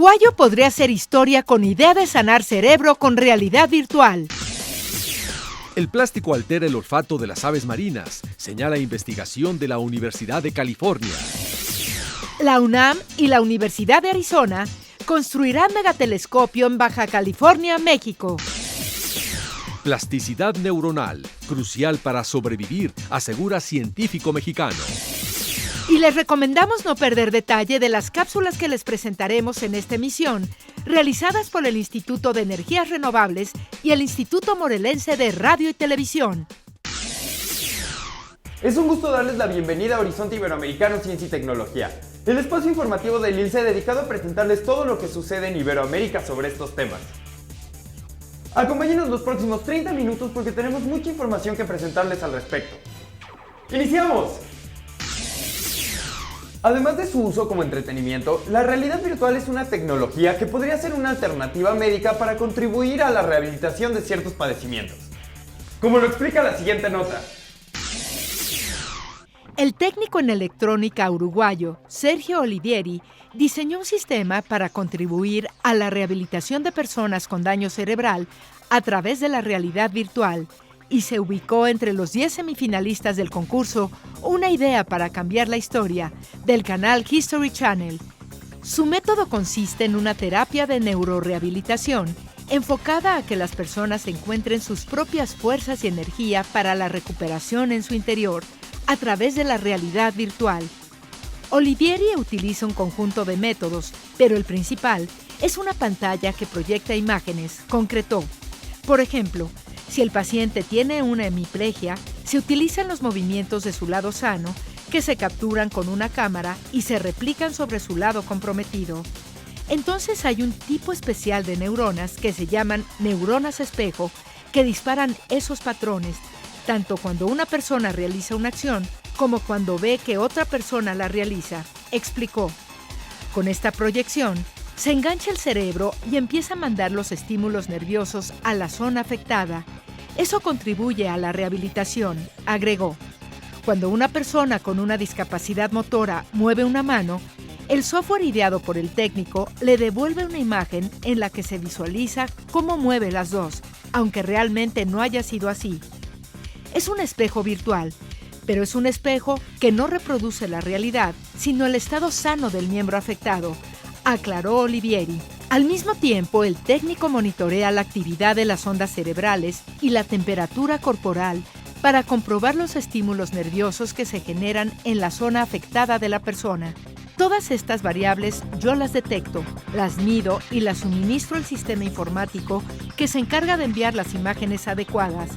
Uruguayo podría hacer historia con idea de sanar cerebro con realidad virtual. El plástico altera el olfato de las aves marinas, señala investigación de la Universidad de California. La UNAM y la Universidad de Arizona construirán megatelescopio en Baja California, México. Plasticidad neuronal, crucial para sobrevivir, asegura científico mexicano. Y les recomendamos no perder detalle de las cápsulas que les presentaremos en esta emisión, realizadas por el Instituto de Energías Renovables y el Instituto Morelense de Radio y Televisión. Es un gusto darles la bienvenida a Horizonte Iberoamericano Ciencia y Tecnología, el espacio informativo del ILCE dedicado a presentarles todo lo que sucede en Iberoamérica sobre estos temas. Acompáñenos los próximos 30 minutos porque tenemos mucha información que presentarles al respecto. ¡Iniciamos! Además de su uso como entretenimiento, la realidad virtual es una tecnología que podría ser una alternativa médica para contribuir a la rehabilitación de ciertos padecimientos. Como lo explica la siguiente nota. El técnico en electrónica uruguayo, Sergio Olivieri, diseñó un sistema para contribuir a la rehabilitación de personas con daño cerebral a través de la realidad virtual y se ubicó entre los 10 semifinalistas del concurso Una idea para cambiar la historia del canal History Channel. Su método consiste en una terapia de neurorehabilitación enfocada a que las personas encuentren sus propias fuerzas y energía para la recuperación en su interior a través de la realidad virtual. Olivieri utiliza un conjunto de métodos, pero el principal es una pantalla que proyecta imágenes, concretó. Por ejemplo, si el paciente tiene una hemiplegia, se utilizan los movimientos de su lado sano, que se capturan con una cámara y se replican sobre su lado comprometido. Entonces hay un tipo especial de neuronas que se llaman neuronas espejo, que disparan esos patrones, tanto cuando una persona realiza una acción como cuando ve que otra persona la realiza, explicó. Con esta proyección, se engancha el cerebro y empieza a mandar los estímulos nerviosos a la zona afectada. Eso contribuye a la rehabilitación, agregó. Cuando una persona con una discapacidad motora mueve una mano, el software ideado por el técnico le devuelve una imagen en la que se visualiza cómo mueve las dos, aunque realmente no haya sido así. Es un espejo virtual, pero es un espejo que no reproduce la realidad, sino el estado sano del miembro afectado, aclaró Olivieri. Al mismo tiempo, el técnico monitorea la actividad de las ondas cerebrales y la temperatura corporal para comprobar los estímulos nerviosos que se generan en la zona afectada de la persona. Todas estas variables yo las detecto, las mido y las suministro al sistema informático que se encarga de enviar las imágenes adecuadas,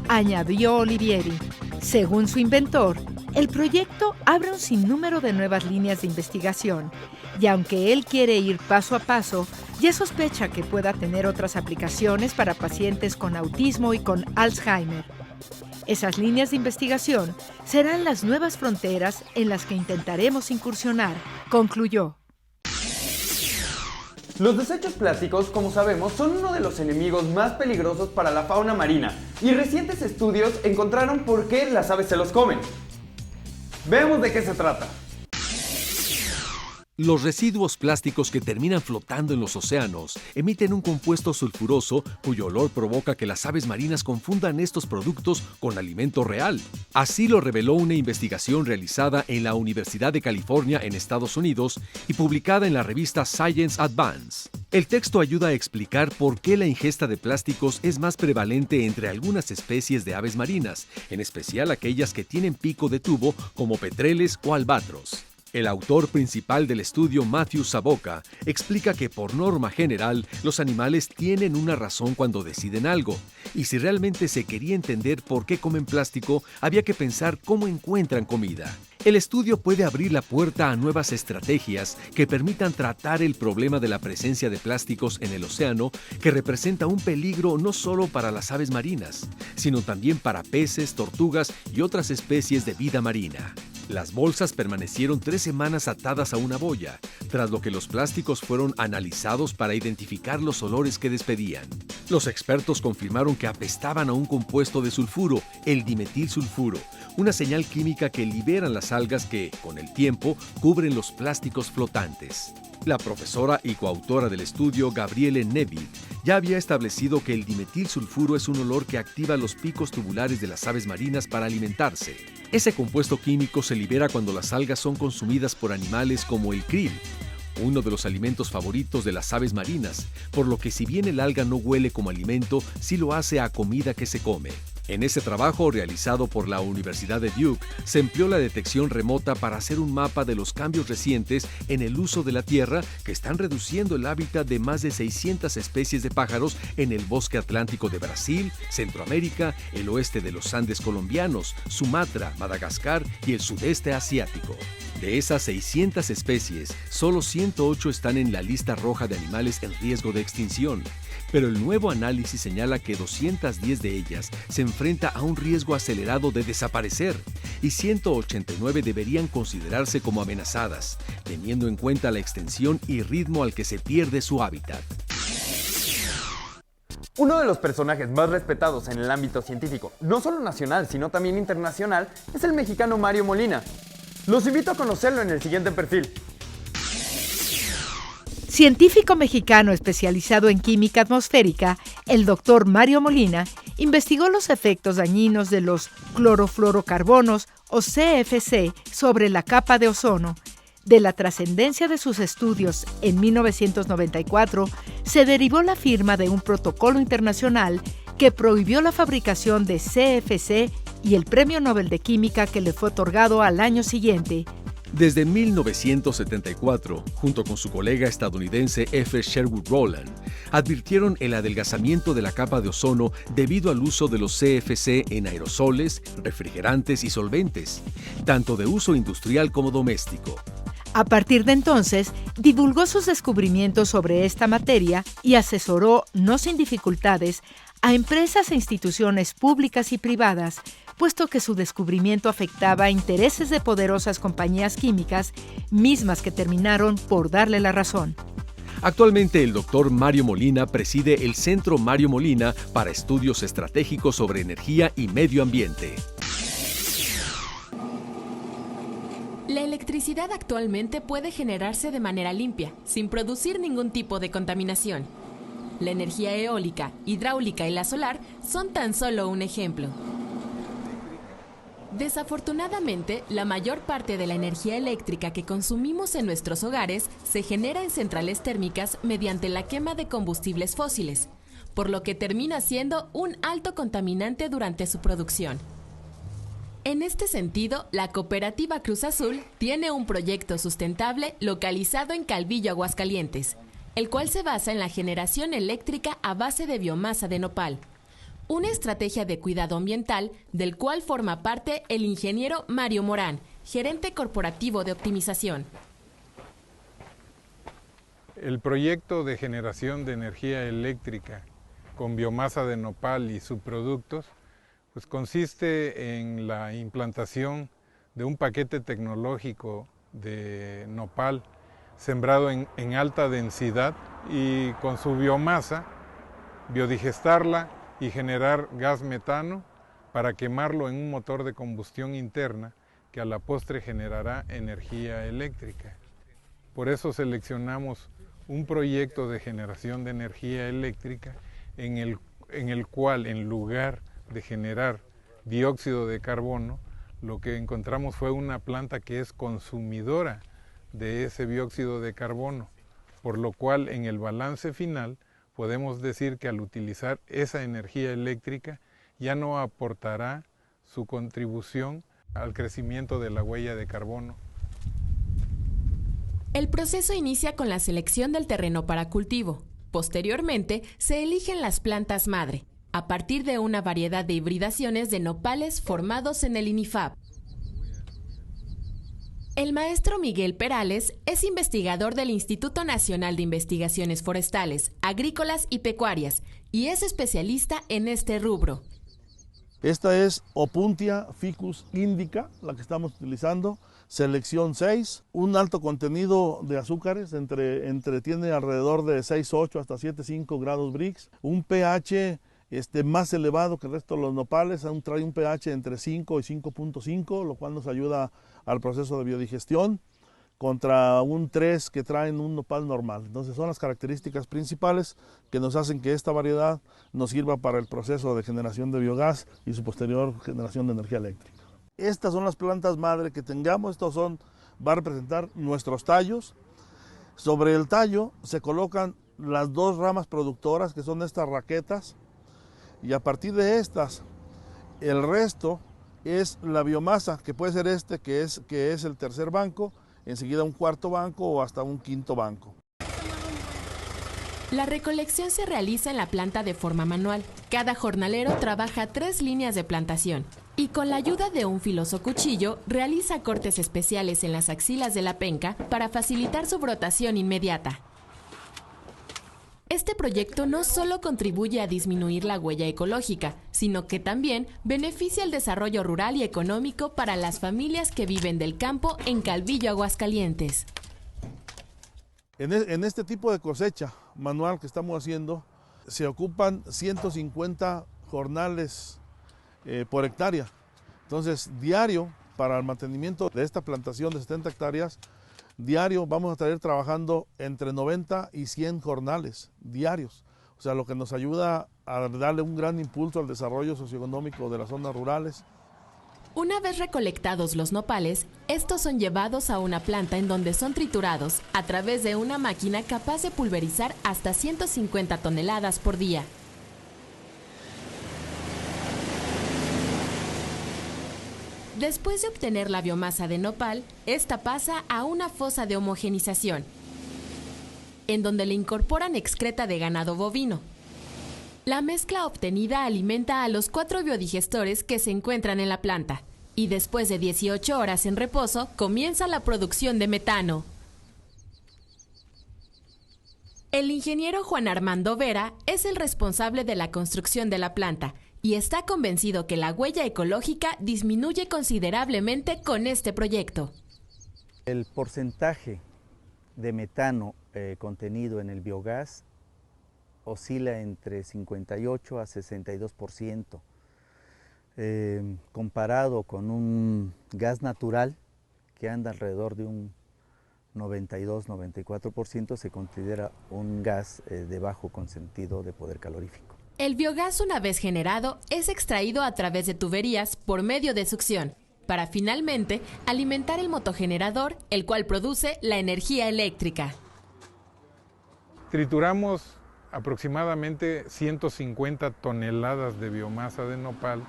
añadió Olivieri. Según su inventor, el proyecto abre un sinnúmero de nuevas líneas de investigación y aunque él quiere ir paso a paso, ya sospecha que pueda tener otras aplicaciones para pacientes con autismo y con Alzheimer. Esas líneas de investigación serán las nuevas fronteras en las que intentaremos incursionar, concluyó. Los desechos plásticos, como sabemos, son uno de los enemigos más peligrosos para la fauna marina y recientes estudios encontraron por qué las aves se los comen. Veamos de qué se trata. Los residuos plásticos que terminan flotando en los océanos emiten un compuesto sulfuroso cuyo olor provoca que las aves marinas confundan estos productos con alimento real. Así lo reveló una investigación realizada en la Universidad de California en Estados Unidos y publicada en la revista Science Advance. El texto ayuda a explicar por qué la ingesta de plásticos es más prevalente entre algunas especies de aves marinas, en especial aquellas que tienen pico de tubo como petreles o albatros. El autor principal del estudio, Matthew Saboka, explica que por norma general los animales tienen una razón cuando deciden algo, y si realmente se quería entender por qué comen plástico, había que pensar cómo encuentran comida. El estudio puede abrir la puerta a nuevas estrategias que permitan tratar el problema de la presencia de plásticos en el océano, que representa un peligro no solo para las aves marinas, sino también para peces, tortugas y otras especies de vida marina. Las bolsas permanecieron 3 semanas atadas a una boya, tras lo que los plásticos fueron analizados para identificar los olores que despedían. Los expertos confirmaron que apestaban a un compuesto de sulfuro, el dimetilsulfuro, una señal química que liberan las algas que, con el tiempo, cubren los plásticos flotantes. La profesora y coautora del estudio, Gabriele Nevid, ya había establecido que el dimetilsulfuro es un olor que activa los picos tubulares de las aves marinas para alimentarse. Ese compuesto químico se libera cuando las algas son consumidas por animales como el krill, uno de los alimentos favoritos de las aves marinas, por lo que si bien el alga no huele como alimento, sí lo hace a comida que se come. En ese trabajo realizado por la Universidad de Duke, se empleó la detección remota para hacer un mapa de los cambios recientes en el uso de la tierra que están reduciendo el hábitat de más de 600 especies de pájaros en el bosque atlántico de Brasil, Centroamérica, el oeste de los Andes colombianos, Sumatra, Madagascar y el sudeste asiático. De esas 600 especies, solo 108 están en la lista roja de animales en riesgo de extinción. Pero el nuevo análisis señala que 210 de ellas se enfrenta a un riesgo acelerado de desaparecer y 189 deberían considerarse como amenazadas, teniendo en cuenta la extensión y ritmo al que se pierde su hábitat. Uno de los personajes más respetados en el ámbito científico, no solo nacional, sino también internacional, es el mexicano Mario Molina. Los invito a conocerlo en el siguiente perfil. Científico mexicano especializado en química atmosférica, el doctor Mario Molina investigó los efectos dañinos de los clorofluorocarbonos o CFC sobre la capa de ozono. De la trascendencia de sus estudios en 1994, se derivó la firma de un protocolo internacional que prohibió la fabricación de CFC y el Premio Nobel de Química que le fue otorgado al año siguiente. Desde 1974, junto con su colega estadounidense F. Sherwood Rowland, advirtieron el adelgazamiento de la capa de ozono debido al uso de los CFC en aerosoles, refrigerantes y solventes, tanto de uso industrial como doméstico. A partir de entonces, divulgó sus descubrimientos sobre esta materia y asesoró, no sin dificultades, a empresas e instituciones públicas y privadas, puesto que su descubrimiento afectaba a intereses de poderosas compañías químicas, mismas que terminaron por darle la razón. Actualmente el doctor Mario Molina preside el Centro Mario Molina para Estudios Estratégicos sobre Energía y Medio Ambiente. La electricidad actualmente puede generarse de manera limpia, sin producir ningún tipo de contaminación. La energía eólica, hidráulica y la solar son tan solo un ejemplo. Desafortunadamente, la mayor parte de la energía eléctrica que consumimos en nuestros hogares se genera en centrales térmicas mediante la quema de combustibles fósiles, por lo que termina siendo un alto contaminante durante su producción. En este sentido, la cooperativa Cruz Azul tiene un proyecto sustentable localizado en Calvillo, Aguascalientes, el cual se basa en la generación eléctrica a base de biomasa de nopal, una estrategia de cuidado ambiental del cual forma parte el ingeniero Mario Morán, gerente corporativo de optimización. El proyecto de generación de energía eléctrica con biomasa de nopal y subproductos pues consiste en la implantación de un paquete tecnológico de nopal sembrado en alta densidad y con su biomasa biodigestarla y generar gas metano para quemarlo en un motor de combustión interna que a la postre generará energía eléctrica. Por eso seleccionamos un proyecto de generación de energía eléctrica en el cual, en lugar de generar dióxido de carbono, lo que encontramos fue una planta que es consumidora de ese dióxido de carbono, por lo cual en el balance final podemos decir que al utilizar esa energía eléctrica ya no aportará su contribución al crecimiento de la huella de carbono. El proceso inicia con la selección del terreno para cultivo. Posteriormente, se eligen las plantas madre, a partir de una variedad de hibridaciones de nopales formados en el INIFAP. El maestro Miguel Perales es investigador del Instituto Nacional de Investigaciones Forestales, Agrícolas y Pecuarias y es especialista en este rubro. Esta es Opuntia ficus indica, la que estamos utilizando, selección 6, un alto contenido de azúcares, tiene alrededor de 6,8 hasta 7,5 grados Brix, un pH más elevado que el resto de los nopales, aún trae un pH entre 5 y 5.5, lo cual nos ayuda al proceso de biodigestión. contra un 3 que traen un nopal normal. Entonces son las características principales que nos hacen que esta variedad nos sirva para el proceso de generación de biogás y su posterior generación de energía eléctrica. Estas son las plantas madre que tengamos, va a representar nuestros tallos. Sobre el tallo se colocan las dos ramas productoras, que son estas raquetas, y a partir de estas, el resto es la biomasa, que puede ser que es el tercer banco, enseguida un cuarto banco o hasta un quinto banco. La recolección se realiza en la planta de forma manual. Cada jornalero trabaja 3 líneas de plantación y con la ayuda de un filoso cuchillo realiza cortes especiales en las axilas de la penca para facilitar su brotación inmediata. Este proyecto no solo contribuye a disminuir la huella ecológica, sino que también beneficia el desarrollo rural y económico para las familias que viven del campo en Calvillo, Aguascalientes. En este tipo de cosecha manual que estamos haciendo, se ocupan 150 jornales por hectárea. Entonces, diario, para el mantenimiento de esta plantación de 70 hectáreas, diario vamos a estar trabajando entre 90 y 100 jornales diarios. O sea, lo que nos ayuda a darle un gran impulso al desarrollo socioeconómico de las zonas rurales. Una vez recolectados los nopales, estos son llevados a una planta en donde son triturados a través de una máquina capaz de pulverizar hasta 150 toneladas por día. Después de obtener la biomasa de nopal, esta pasa a una fosa de homogenización, en donde le incorporan excreta de ganado bovino. La mezcla obtenida alimenta a los 4 biodigestores que se encuentran en la planta, y después de 18 horas en reposo, comienza la producción de metano. El ingeniero Juan Armando Vera es el responsable de la construcción de la planta, y está convencido que la huella ecológica disminuye considerablemente con este proyecto. El porcentaje de metano contenido en el biogás oscila entre 58 a 62%, comparado con un gas natural que anda alrededor de un 92-94%, se considera un gas de bajo consentido de poder calorífico. El biogás, una vez generado, es extraído a través de tuberías por medio de succión, para finalmente alimentar el motogenerador, el cual produce la energía eléctrica. Trituramos aproximadamente 150 toneladas de biomasa de nopal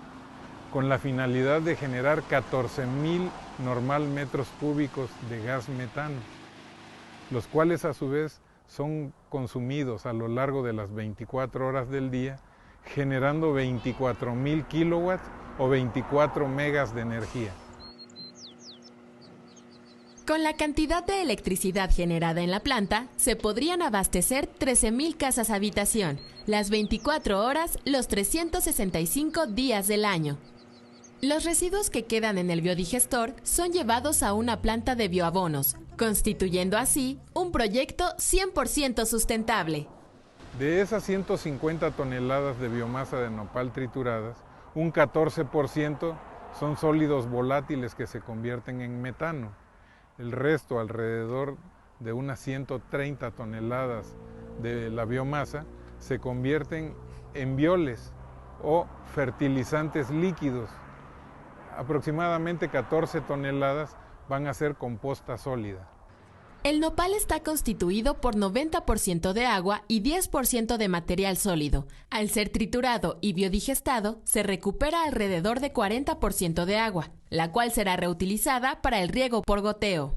con la finalidad de generar 14,000 normal metros cúbicos de gas metano, los cuales a su vez son consumidos a lo largo de las 24 horas del día, generando 24,000 kilowatts o 24 megas de energía. Con la cantidad de electricidad generada en la planta, se podrían abastecer 13,000 casas habitación, las 24 horas, los 365 días del año. Los residuos que quedan en el biodigestor son llevados a una planta de bioabonos, constituyendo así un proyecto 100% sustentable. De esas 150 toneladas de biomasa de nopal trituradas, un 14% son sólidos volátiles que se convierten en metano. El resto, alrededor de unas 130 toneladas de la biomasa, se convierten en bioles o fertilizantes líquidos. Aproximadamente 14 toneladas van a ser composta sólida. El nopal está constituido por 90% de agua y 10% de material sólido. Al ser triturado y biodigestado, se recupera alrededor de 40% de agua, la cual será reutilizada para el riego por goteo.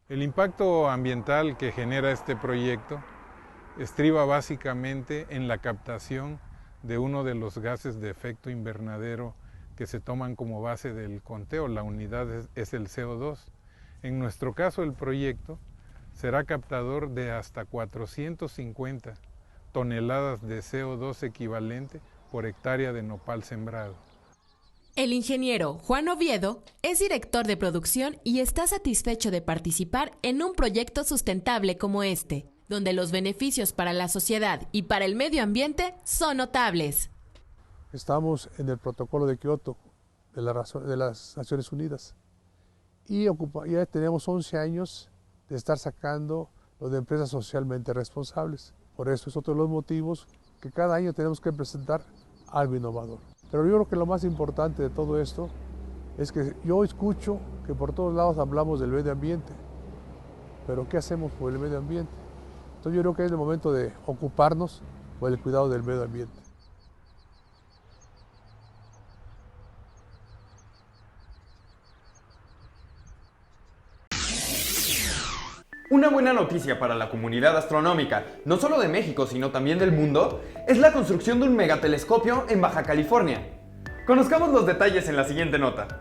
El impacto ambiental que genera este proyecto estriba básicamente en la captación de uno de los gases de efecto invernadero que se toman como base del conteo. La unidad es el CO2. En nuestro caso, el proyecto será captador de hasta 450 toneladas de CO2 equivalente por hectárea de nopal sembrado. El ingeniero Juan Oviedo es director de producción y está satisfecho de participar en un proyecto sustentable como este, donde los beneficios para la sociedad y para el medio ambiente son notables. Estamos en el protocolo de Kioto de las Naciones Unidas y ya tenemos 11 años de estar sacando lo de empresas socialmente responsables. Por eso es otro de los motivos que cada año tenemos que presentar algo innovador. Pero yo creo que lo más importante de todo esto es que yo escucho que por todos lados hablamos del medio ambiente, pero ¿qué hacemos por el medio ambiente? Entonces yo creo que es el momento de ocuparnos por el cuidado del medio ambiente. Una buena noticia para la comunidad astronómica, no solo de México, sino también del mundo, es la construcción de un megatelescopio en Baja California. Conozcamos los detalles en la siguiente nota.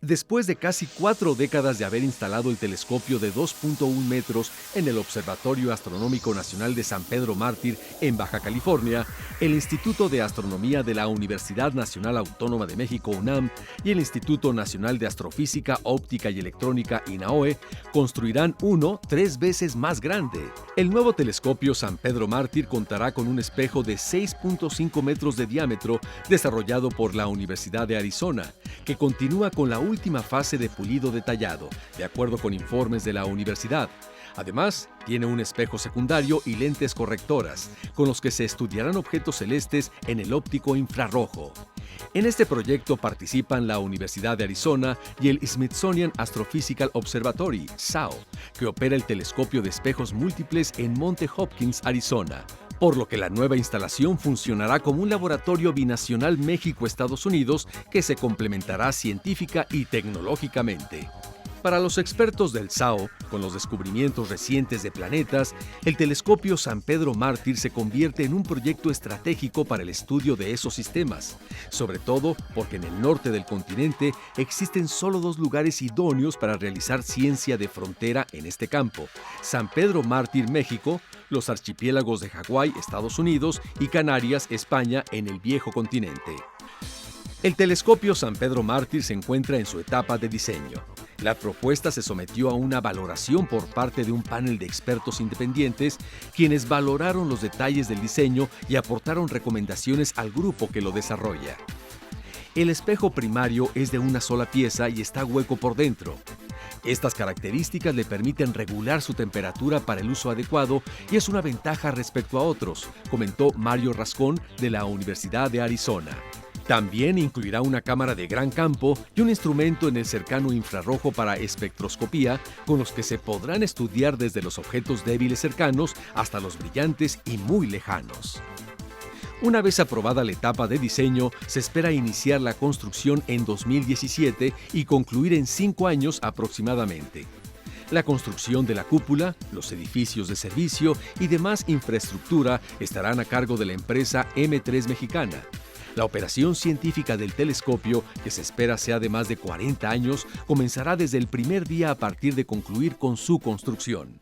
Después de casi 4 décadas de haber instalado el telescopio de 2.1 metros en el Observatorio Astronómico Nacional de San Pedro Mártir en Baja California, el Instituto de Astronomía de la Universidad Nacional Autónoma de México, UNAM, y el Instituto Nacional de Astrofísica, Óptica y Electrónica, INAOE, construirán uno 3 veces más grande. El nuevo telescopio San Pedro Mártir contará con un espejo de 6.5 metros de diámetro desarrollado por la Universidad de Arizona, que continúa con la última fase de pulido detallado, de acuerdo con informes de la universidad. Además, tiene un espejo secundario y lentes correctoras, con los que se estudiarán objetos celestes en el óptico infrarrojo. En este proyecto participan la Universidad de Arizona y el Smithsonian Astrophysical Observatory, SAO, que opera el telescopio de espejos múltiples en Monte Hopkins, Arizona, por lo que la nueva instalación funcionará como un laboratorio binacional México-Estados Unidos que se complementará científica y tecnológicamente. Para los expertos del SAO, con los descubrimientos recientes de planetas, el telescopio San Pedro Mártir se convierte en un proyecto estratégico para el estudio de esos sistemas, sobre todo porque en el norte del continente existen solo 2 lugares idóneos para realizar ciencia de frontera en este campo: San Pedro Mártir, México, los archipiélagos de Hawái, Estados Unidos, y Canarias, España, en el viejo continente. El telescopio San Pedro Mártir se encuentra en su etapa de diseño. La propuesta se sometió a una valoración por parte de un panel de expertos independientes, quienes valoraron los detalles del diseño y aportaron recomendaciones al grupo que lo desarrolla. El espejo primario es de una sola pieza y está hueco por dentro. Estas características le permiten regular su temperatura para el uso adecuado y es una ventaja respecto a otros, comentó Mario Rascón de la Universidad de Arizona. También incluirá una cámara de gran campo y un instrumento en el cercano infrarrojo para espectroscopía, con los que se podrán estudiar desde los objetos débiles cercanos hasta los brillantes y muy lejanos. Una vez aprobada la etapa de diseño, se espera iniciar la construcción en 2017 y concluir en 5 años aproximadamente. La construcción de la cúpula, los edificios de servicio y demás infraestructura estarán a cargo de la empresa M3 Mexicana. La operación científica del telescopio, que se espera sea de más de 40 años, comenzará desde el primer día a partir de concluir con su construcción.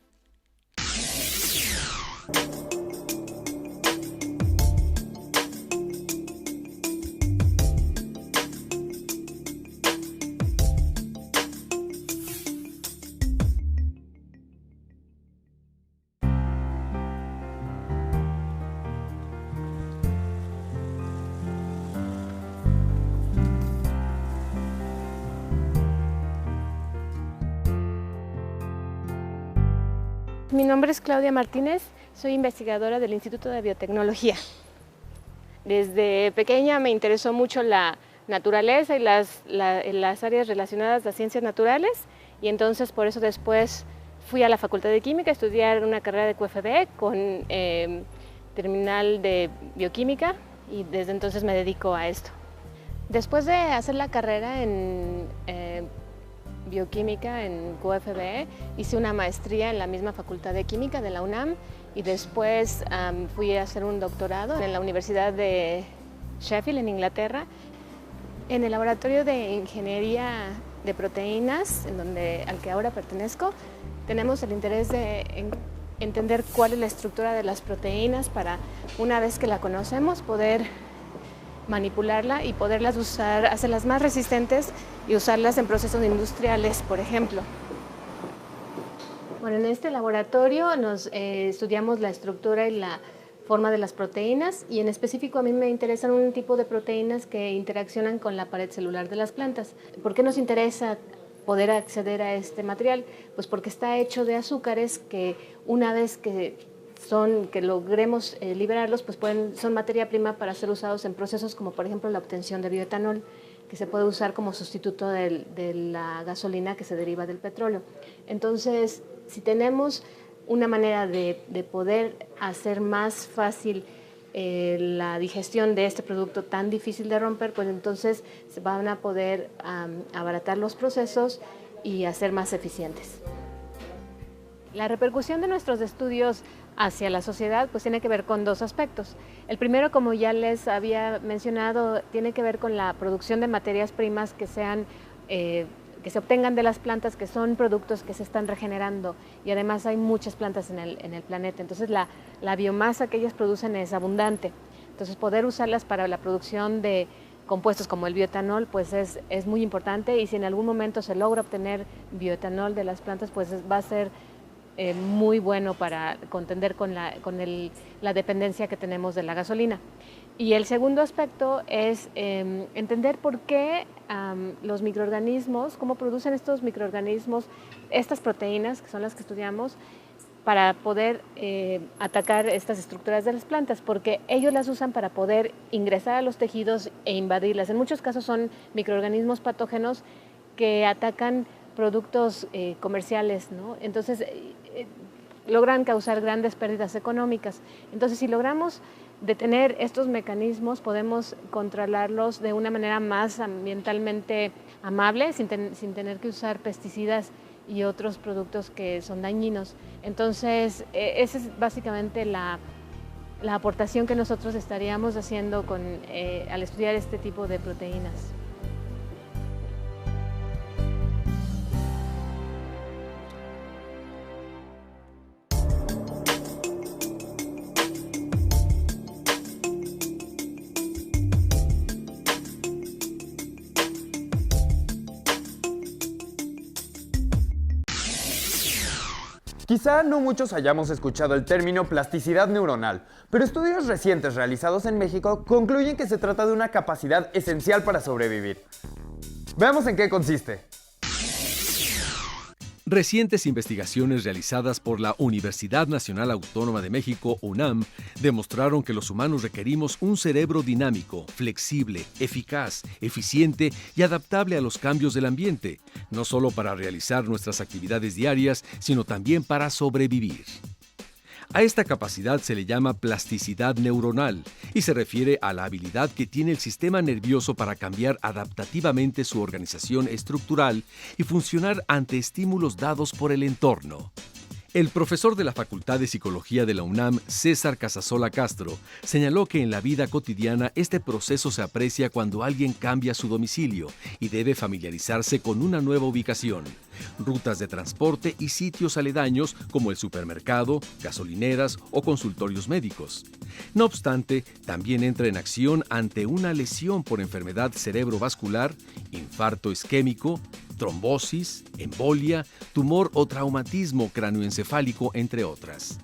Mi nombre es Claudia Martínez, soy investigadora del Instituto de Biotecnología. Desde pequeña me interesó mucho la naturaleza y las áreas relacionadas a las ciencias naturales, y entonces por eso después fui a la Facultad de Química a estudiar una carrera de QFB con terminal de bioquímica, y desde entonces me dedico a esto. Después de hacer la carrera en bioquímica en QFB, hice una maestría en la misma Facultad de Química de la UNAM, y después fui a hacer un doctorado en la Universidad de Sheffield, en Inglaterra, en el laboratorio de ingeniería de proteínas, al que ahora pertenezco. Tenemos el interés de entender cuál es la estructura de las proteínas para, una vez que la conocemos, poder manipularla y poderlas usar, hacerlas más resistentes y usarlas en procesos industriales, por ejemplo. Bueno, en este laboratorio estudiamos la estructura y la forma de las proteínas, y en específico a mí me interesan un tipo de proteínas que interaccionan con la pared celular de las plantas. ¿Por qué nos interesa poder acceder a este material? Pues porque está hecho de azúcares que una vez que logremos liberarlos, pues son materia prima para ser usados en procesos como por ejemplo la obtención de bioetanol, que se puede usar como sustituto de la gasolina que se deriva del petróleo. Entonces, si tenemos una manera de poder hacer más fácil la digestión de este producto tan difícil de romper, pues entonces se van a poder abaratar los procesos y hacer más eficientes. La repercusión de nuestros estudios hacia la sociedad pues tiene que ver con dos aspectos. El primero, como ya les había mencionado, tiene que ver con la producción de materias primas que se obtengan de las plantas, que son productos que se están regenerando, y además hay muchas plantas en el planeta, entonces la biomasa que ellas producen es abundante, entonces poder usarlas para la producción de compuestos como el bioetanol pues es muy importante, y si en algún momento se logra obtener bioetanol de las plantas pues va a ser muy bueno para contender con la dependencia que tenemos de la gasolina. Y el segundo aspecto es entender por qué los microorganismos, cómo producen estos microorganismos, estas proteínas, que son las que estudiamos, para poder atacar estas estructuras de las plantas, porque ellos las usan para poder ingresar a los tejidos e invadirlas. En muchos casos son microorganismos patógenos que atacan productos comerciales, ¿no? Entonces logran causar grandes pérdidas económicas. Entonces, si logramos detener estos mecanismos, podemos controlarlos de una manera más ambientalmente amable, sin tener que usar pesticidas y otros productos que son dañinos. Entonces, esa es básicamente la aportación que nosotros estaríamos haciendo al estudiar este tipo de proteínas. Quizá no muchos hayamos escuchado el término plasticidad neuronal, pero estudios recientes realizados en México concluyen que se trata de una capacidad esencial para sobrevivir. Veamos en qué consiste. Recientes investigaciones realizadas por la Universidad Nacional Autónoma de México, UNAM, demostraron que los humanos requerimos un cerebro dinámico, flexible, eficaz, eficiente y adaptable a los cambios del ambiente, no solo para realizar nuestras actividades diarias, sino también para sobrevivir. A esta capacidad se le llama plasticidad neuronal y se refiere a la habilidad que tiene el sistema nervioso para cambiar adaptativamente su organización estructural y funcionar ante estímulos dados por el entorno. El profesor de la Facultad de Psicología de la UNAM, César Casasola Castro, señaló que en la vida cotidiana este proceso se aprecia cuando alguien cambia su domicilio y debe familiarizarse con una nueva ubicación, rutas de transporte y sitios aledaños como el supermercado, gasolineras o consultorios médicos. No obstante, también entra en acción ante una lesión por enfermedad cerebrovascular, infarto isquémico, trombosis, embolia, tumor o traumatismo cráneoencefálico, entre otras.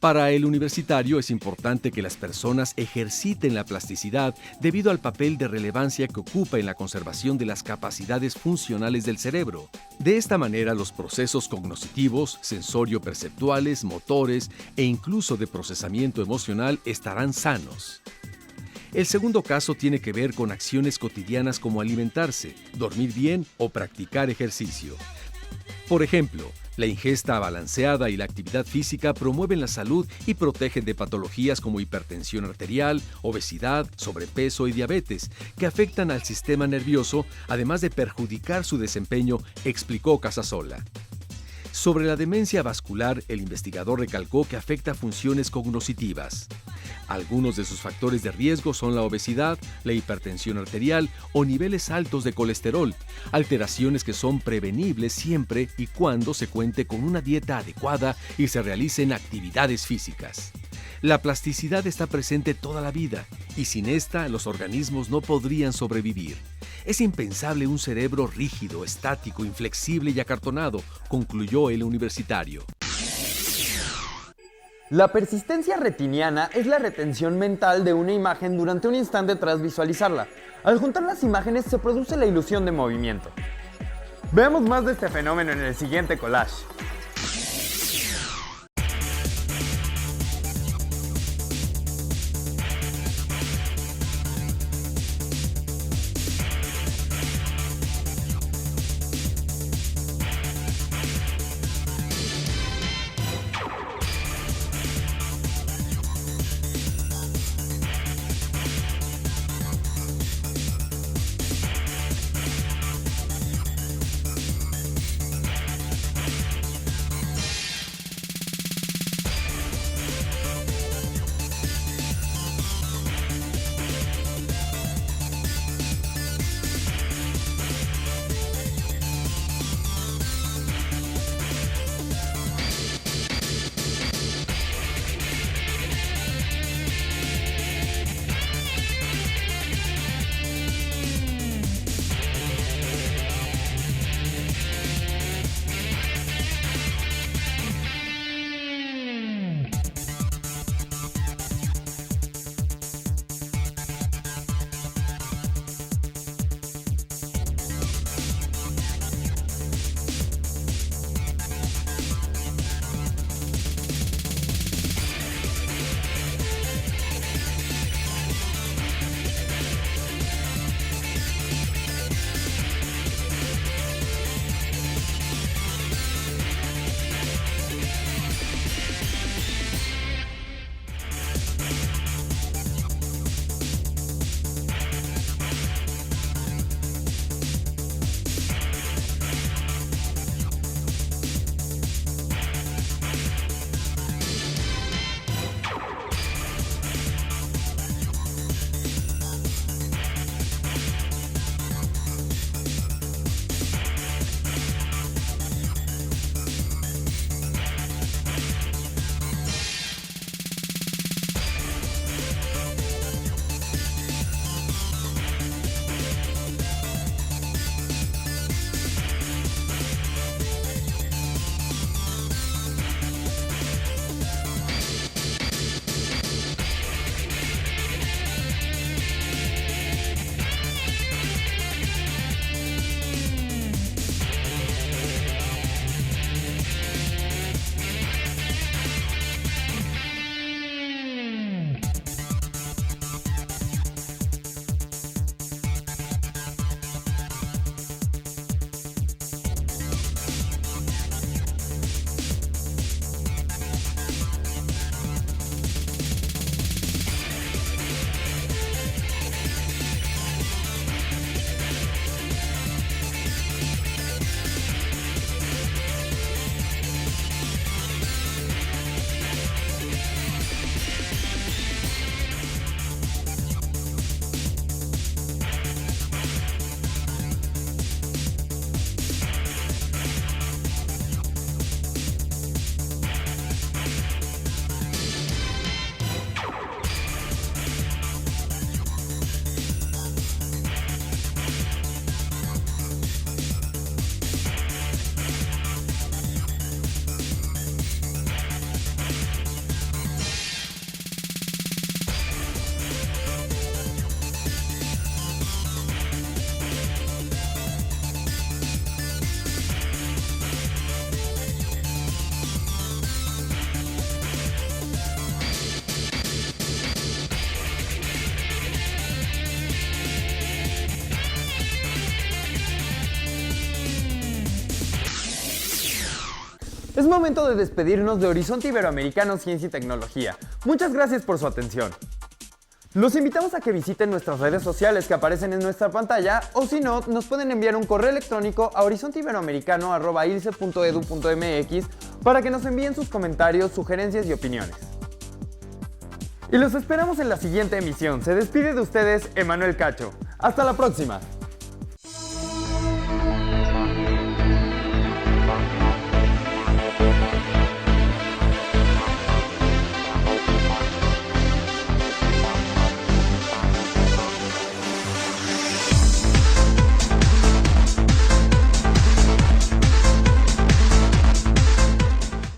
Para el universitario es importante que las personas ejerciten la plasticidad debido al papel de relevancia que ocupa en la conservación de las capacidades funcionales del cerebro. De esta manera, los procesos cognitivos, sensorio-perceptuales, motores e incluso de procesamiento emocional estarán sanos. El segundo caso tiene que ver con acciones cotidianas como alimentarse, dormir bien o practicar ejercicio. Por ejemplo, la ingesta balanceada y la actividad física promueven la salud y protegen de patologías como hipertensión arterial, obesidad, sobrepeso y diabetes, que afectan al sistema nervioso, además de perjudicar su desempeño, explicó Casasola. Sobre la demencia vascular, el investigador recalcó que afecta funciones cognitivas. Algunos de sus factores de riesgo son la obesidad, la hipertensión arterial o niveles altos de colesterol, alteraciones que son prevenibles siempre y cuando se cuente con una dieta adecuada y se realicen actividades físicas. La plasticidad está presente toda la vida y sin esta los organismos no podrían sobrevivir. Es impensable un cerebro rígido, estático, inflexible y acartonado, concluyó el universitario. La persistencia retiniana es la retención mental de una imagen durante un instante tras visualizarla. Al juntar las imágenes se produce la ilusión de movimiento. Veamos más de este fenómeno en el siguiente collage. Es momento de despedirnos de Horizonte Iberoamericano Ciencia y Tecnología. Muchas gracias por su atención. Los invitamos a que visiten nuestras redes sociales que aparecen en nuestra pantalla o si no, nos pueden enviar un correo electrónico a horizonteiberoamericano@irce.edu.mx para que nos envíen sus comentarios, sugerencias y opiniones. Y los esperamos en la siguiente emisión. Se despide de ustedes Emanuel Cacho. Hasta la próxima.